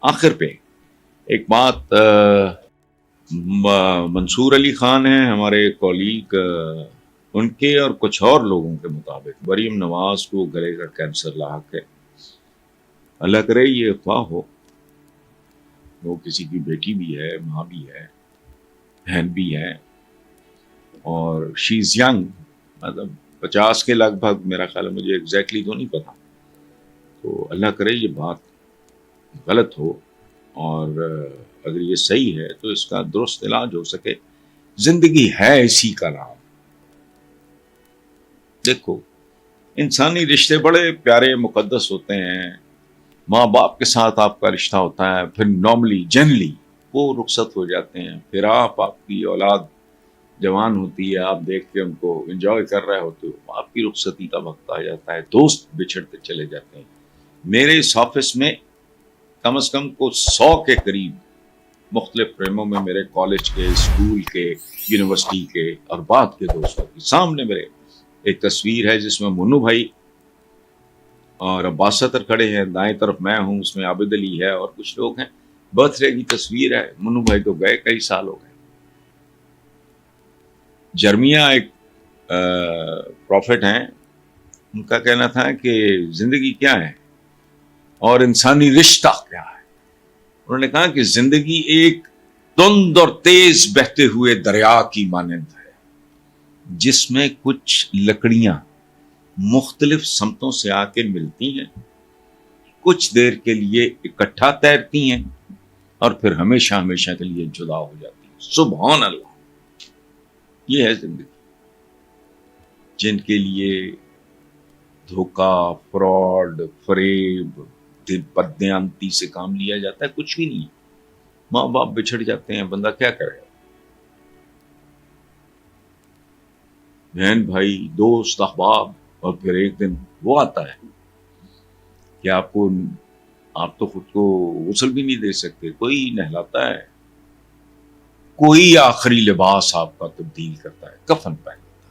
آخر پہ ایک بات، منصور علی خان ہیں ہمارے کولیگ، ان کے اور کچھ اور لوگوں کے مطابق مریم نواز کو گلے کا کینسر لاحق ہے. اللہ کرے یہ افواہ ہو. وہ کسی کی بیٹی بھی ہے، ماں بھی ہے، بہن بھی ہے، اور شی از ینگ، مطلب 50 کے لگ بھگ، میرا خیال ہے، مجھے ایگزیکٹلی تو نہیں پتا. تو اللہ کرے یہ بات غلط ہو، اور اگر یہ صحیح ہے تو اس کا درست علاج ہو سکے. زندگی ہے اسی کا نام. دیکھو، انسانی رشتے بڑے پیارے مقدس ہوتے ہیں. ماں باپ کے ساتھ آپ کا رشتہ ہوتا ہے، پھر نارملی جنرلی وہ رخصت ہو جاتے ہیں، پھر آپ کی اولاد جوان ہوتی ہے، آپ دیکھ کے ان کو انجوائے کر رہے ہوتے ہو، آپ کی رخصتی کا وقت آ جاتا ہے، دوست بچھڑتے چلے جاتے ہیں. میرے اس آفس میں کم از کم کو 100 کے قریب مختلف فریموں میں میرے کالج کے، اسکول کے، یونیورسٹی کے اور بعد کے دوستوں کی سامنے میرے ایک تصویر ہے جس میں منو بھائی اور عباس ستر کھڑے ہیں، دائیں طرف میں ہوں، اس میں عابد علی ہے اور کچھ لوگ ہیں. برتھ ڈے کی تصویر ہے. منو بھائی تو گئے، کئی سال ہو گئے. جرمیہ ایک پروفٹ ہیں، ان کا کہنا تھا کہ زندگی کیا ہے اور انسانی رشتہ کیا ہے. انہوں نے کہا کہ زندگی ایک تند اور تیز بہتے ہوئے دریا کی مانند ہے، جس میں کچھ لکڑیاں مختلف سمتوں سے آ کے ملتی ہیں، کچھ دیر کے لیے اکٹھا تیرتی ہیں اور پھر ہمیشہ ہمیشہ کے لیے جدا ہو جاتی ہیں. سبحان اللہ. یہ ہے زندگی. جن کے لیے دھوکہ، فراڈ، فریب، بددیانتی سے کام لیا جاتا ہے، کچھ بھی نہیں. ماں باپ بچھڑ جاتے ہیں، بندہ کیا کرے؟ بہن بھائی، دوست، احباب، اور پھر ایک دن وہ آتا ہے کہ آپ تو خود کو غسل بھی نہیں دے سکتے، کوئی نہلاتا ہے، کوئی آخری لباس آپ کا تبدیل کرتا ہے، کفن پہناتا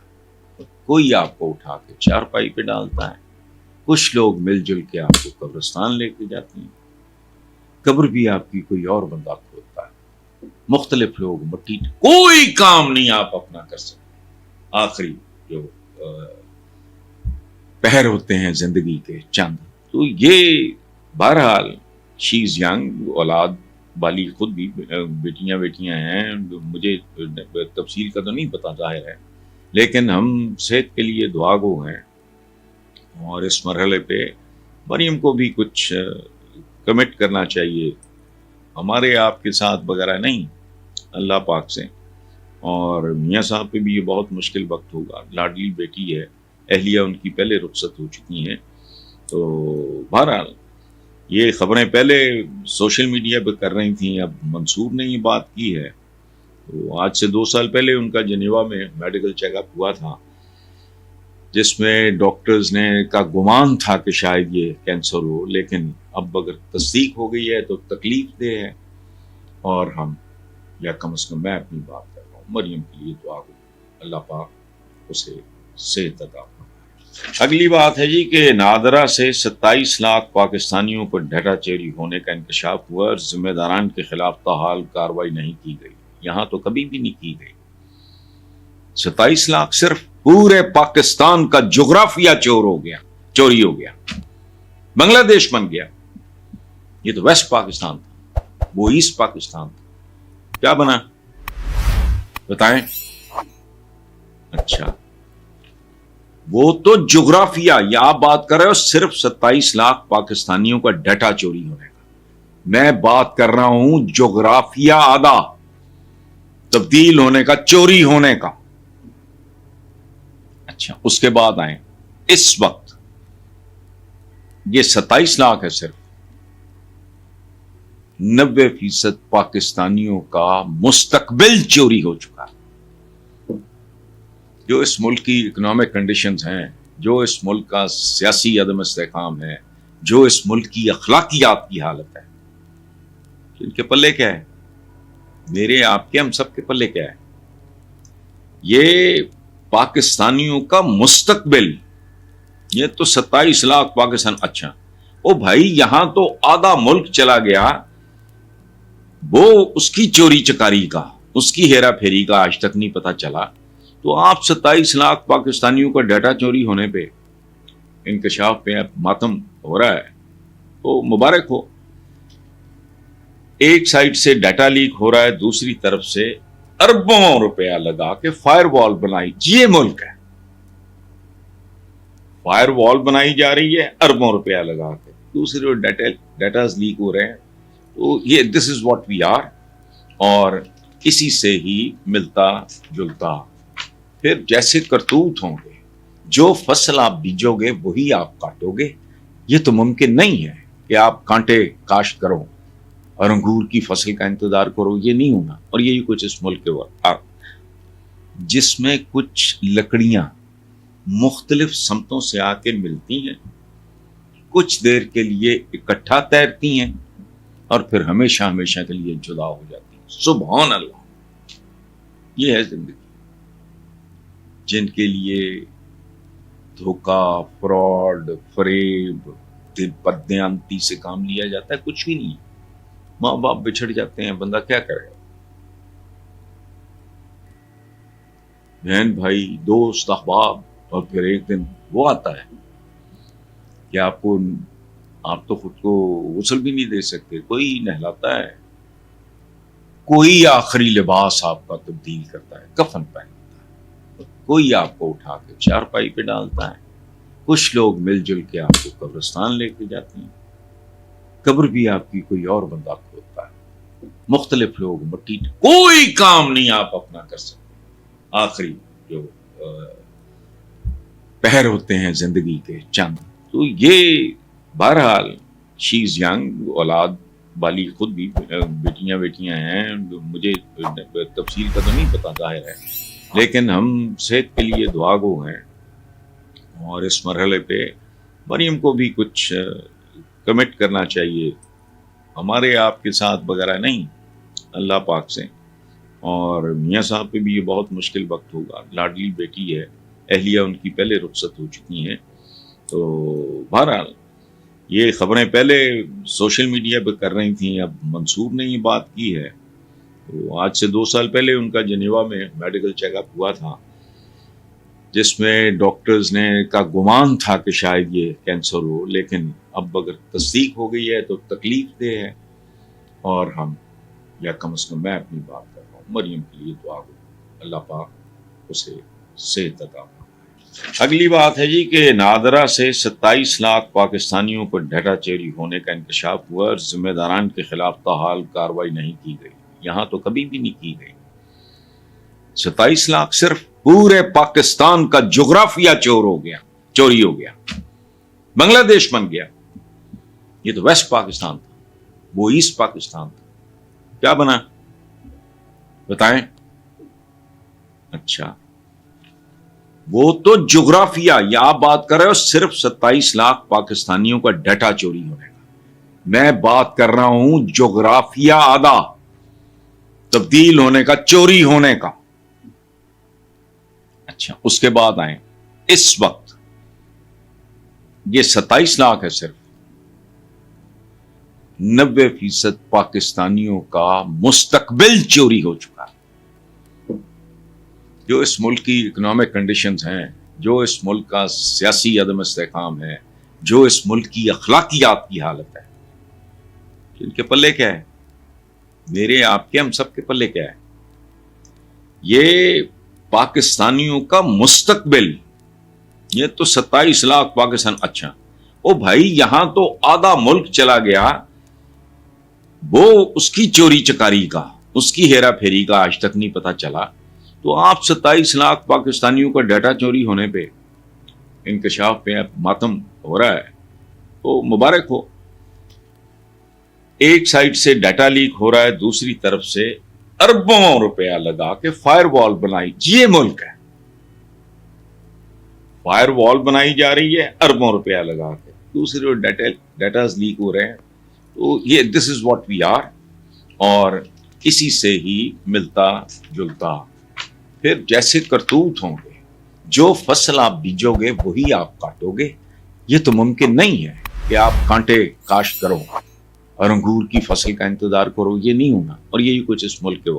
ہے، کوئی آپ کو اٹھا کے چارپائی پہ ڈالتا ہے، کچھ لوگ مل جل کے آپ کو قبرستان لے کے جاتے ہیں، قبر بھی آپ کی کوئی اور بندہ کھودتا ہے، مختلف لوگ مٹی، کوئی کام نہیں آپ اپنا کر سکتے. آخری جو پہر ہوتے ہیں زندگی کے چند. تو یہ بہرحال شی از ینگ، اولاد والی خود بھی بیٹیاں ہیں. مجھے تفصیل کا تو نہیں پتا ظاہر ہے، لیکن ہم صحت کے لیے دعا گو ہیں. اور اس مرحلے پہ مریم کو بھی کچھ کمٹ کرنا چاہیے، ہمارے آپ کے ساتھ وغیرہ نہیں، اللہ پاک سے. اور میاں صاحب پہ بھی یہ بہت مشکل وقت ہوگا. لاڈلی بیٹی ہے، اہلیہ ان کی پہلے رخصت ہو چکی ہیں. تو بہرحال یہ خبریں پہلے سوشل میڈیا پہ کر رہی تھیں، اب منصور نے یہ بات کی ہے. تو آج سے 2 سال پہلے ان کا جنیوا میں میڈیکل چیک اپ ہوا تھا، جس میں ڈاکٹرز نے کا گمان تھا کہ شاید یہ کینسر ہو، لیکن اب اگر تصدیق ہو گئی ہے تو تکلیف دہ ہے. اور ہم، یا کم از کم میں اپنی بات کر رہا ہوں، مریم کے لیے دعا کو اللہ پاک اسے صحت عطا فرمائے. اگلی بات ہے جی کہ نادرا سے 27 لاکھ پاکستانیوں کو ڈیٹا چوری ہونے کا انکشاف ہوا اور ذمہ داران کے خلاف تاحال کارروائی نہیں کی گئی. یہاں تو کبھی بھی نہیں کی گئی. 27 لاکھ صرف پورے پاکستان کا جغرافیہ چوری ہو گیا، بنگلہ دیش بن گیا. یہ تو ویسٹ پاکستان تھا، وہ ایسٹ پاکستان تھا. کیا بنا بتائیں؟ اچھا، وہ تو جغرافیہ، یا آپ بات کر رہے ہو صرف 27 لاکھ پاکستانیوں کا ڈیٹا چوری ہونے کا. میں بات کر رہا ہوں جغرافیہ آدھا تبدیل ہونے کا، چوری ہونے کا. اچھا، اس کے بعد آئیں. اس وقت یہ 27 لاکھ ہے، صرف 90% پاکستانیوں کا مستقبل چوری ہو چکا ہے. جو اس ملک کی اکنامک کنڈیشنز ہیں، جو اس ملک کا سیاسی عدم استحکام ہے، جو اس ملک کی اخلاقیات کی حالت ہے، ان کے پلے کیا ہے؟ میرے، آپ کے، ہم سب کے پلے کیا ہے؟ یہ پاکستانیوں کا مستقبل. یہ تو 27 لاکھ پاکستان. اچھا، او بھائی، یہاں تو آدھا ملک چلا گیا. وہ اس کی چوری چکاری کا، اس کی ہیرا پھیری کا آج تک نہیں پتا چلا، تو آپ 27 لاکھ پاکستانیوں کا ڈیٹا چوری ہونے پہ، انکشاف پہ ماتم ہو رہا ہے، تو مبارک ہو۔ ایک سائڈ سے ڈیٹا لیک ہو رہا ہے، دوسری طرف سے اربوں روپیہ لگا کے فائر وال بنائی، یہ ملک ہے، فائر وال بنائی جا رہی ہے اربوں روپیہ لگا کے، دوسرے ڈیٹاز لیک ہو رہے ہیں، تو یہ دس از واٹ وی آر، اور اسی سے ہی ملتا جلتا پھر جیسے کرتوت ہوں گے، جو فصل آپ بیجو گے وہی آپ کاٹو گے۔ یہ تو ممکن نہیں ہے کہ آپ کانٹے کاشت کرو اور انگور کی فصل کا انتظار کرو، یہ نہیں ہونا۔ اور یہی کچھ اس ملک کے وقت جس میں کچھ لکڑیاں مختلف سمتوں سے آ کے ملتی ہیں، کچھ دیر کے لیے اکٹھا تیرتی ہیں اور پھر ہمیشہ ہمیشہ کے لیے جدا ہو جاتی ہیں۔ سبحان اللہ، یہ ہے زندگی۔ جن کے لیے دھوکہ، فراڈ، فریب، بددیانتی سے کام لیا جاتا ہے، کچھ بھی نہیں۔ ماں باپ بچھڑ جاتے ہیں، بندہ کیا کرے گا؟ بہن بھائی، دوست، احباب، اور پھر ایک دن وہ آتا ہے کہ آپ تو خود کو غسل بھی نہیں دے سکتے، کوئی نہلاتا ہے، کوئی آخری لباس آپ کا تبدیل کرتا ہے، کفن پہناتا ہے، کوئی آپ کو اٹھا کے چارپائی پہ ڈالتا ہے، کچھ لوگ مل جل کے آپ کو قبرستان لے کے جاتے ہیں، قبر بھی آپ کی کوئی اور بندہ کھودتا ہے، مختلف لوگ مٹی، کوئی کام نہیں آپ اپنا کر سکتے۔ آخری جو پہر ہوتے ہیں زندگی کے چند، تو یہ بہرحال شی از ینگ، اولاد والی خود بھی بیٹیاں ہیں، مجھے تفصیل کا تو نہیں پتا ظاہر ہے، لیکن ہم صحت کے لیے دعا گو ہیں، اور اس مرحلے پہ مریم کو بھی کچھ کمٹ کرنا چاہیے، ہمارے آپ کے ساتھ وغیرہ نہیں، اللہ پاک سے۔ اور میاں صاحب پہ بھی یہ بہت مشکل وقت ہوگا، لاڈلی بیٹی ہے، اہلیہ ان کی پہلے رخصت ہو چکی ہیں، تو بہرحال یہ خبریں پہلے سوشل میڈیا پہ کر رہی تھیں، اب منصور نے یہ بات کی ہے، تو آج سے 2 سال پہلے ان کا جنیوا میں میڈیکل چیک اپ ہوا تھا، جس میں ڈاکٹرز نے کا گمان تھا کہ شاید یہ کینسر ہو، لیکن اب اگر تصدیق ہو گئی ہے تو تکلیف دہ ہے، اور ہم، یا کم از کم میں اپنی بات کر رہا ہوں، مریم کے لیے دعا ہو، اللہ پاک اسے صحت عطا فرمائے۔ اگلی بات ہے جی کہ نادرا سے 27 لاکھ پاکستانیوں کو ڈیٹا چوری ہونے کا انکشاف ہوا، اور ذمہ داران کے خلاف تاحال کارروائی نہیں کی گئی، یہاں تو کبھی بھی نہیں کی گئی۔ 27 لاکھ صرف پورے پاکستان کا جغرافیہ چوری ہو گیا، بنگلہ دیش بن گیا۔ یہ تو ویسٹ پاکستان تھا، وہ ایسٹ پاکستان تھا، کیا بنا بتائیں؟ اچھا، وہ تو جغرافیہ، یا آپ بات کر رہے ہو صرف 27 لاکھ پاکستانیوں کا ڈیٹا چوری ہونے کا، میں بات کر رہا ہوں جغرافیہ آدھا تبدیل ہونے کا، چوری ہونے کا۔ اچھا، اس کے بعد آئیں، اس وقت یہ 27 لاکھ ہے، صرف 90% پاکستانیوں کا مستقبل چوری ہو چکا ہے۔ جو اس ملک کی اکنامک کنڈیشنز ہیں، جو اس ملک کا سیاسی عدم استحکام ہے، جو اس ملک کی اخلاقیات کی حالت ہے، ان کے پلے کیا ہے؟ میرے، آپ کے، ہم سب کے پلے کیا ہے؟ یہ پاکستانیوں کا مستقبل، یہ تو 27 لاکھ پاکستان۔ اچھا، او بھائی، یہاں تو آدھا ملک چلا گیا، وہ اس کی چوری چکاری کا، اس کی ہیرا پھیری کا آج تک نہیں پتا چلا، تو آپ 27 لاکھ پاکستانیوں کا ڈیٹا چوری ہونے پہ، انکشاف پہ ماتم ہو رہا ہے، تو مبارک ہو۔ ایک سائڈ سے ڈیٹا لیک ہو رہا ہے، دوسری طرف سے اربوں روپیہ لگا کے فائر وال بنائی، یہ ملک ہے، فائر وال بنائی جا رہی ہے اربوں روپیہ لگا کے، دوسرے ڈیٹاز لیک ہو رہے ہیں، تو یہ دس از واٹ وی آر، اور اسی سے ہی ملتا جلتا پھر جیسے کرتوت ہوں گے، جو فصل آپ بیجو گے وہی آپ کاٹو گے۔ یہ تو ممکن نہیں ہے کہ آپ کانٹے کاشت کرو اور انگور کی فصل کا انتظار کرو، یہ نہیں ہونا، اور یہی کچھ اس ملک کے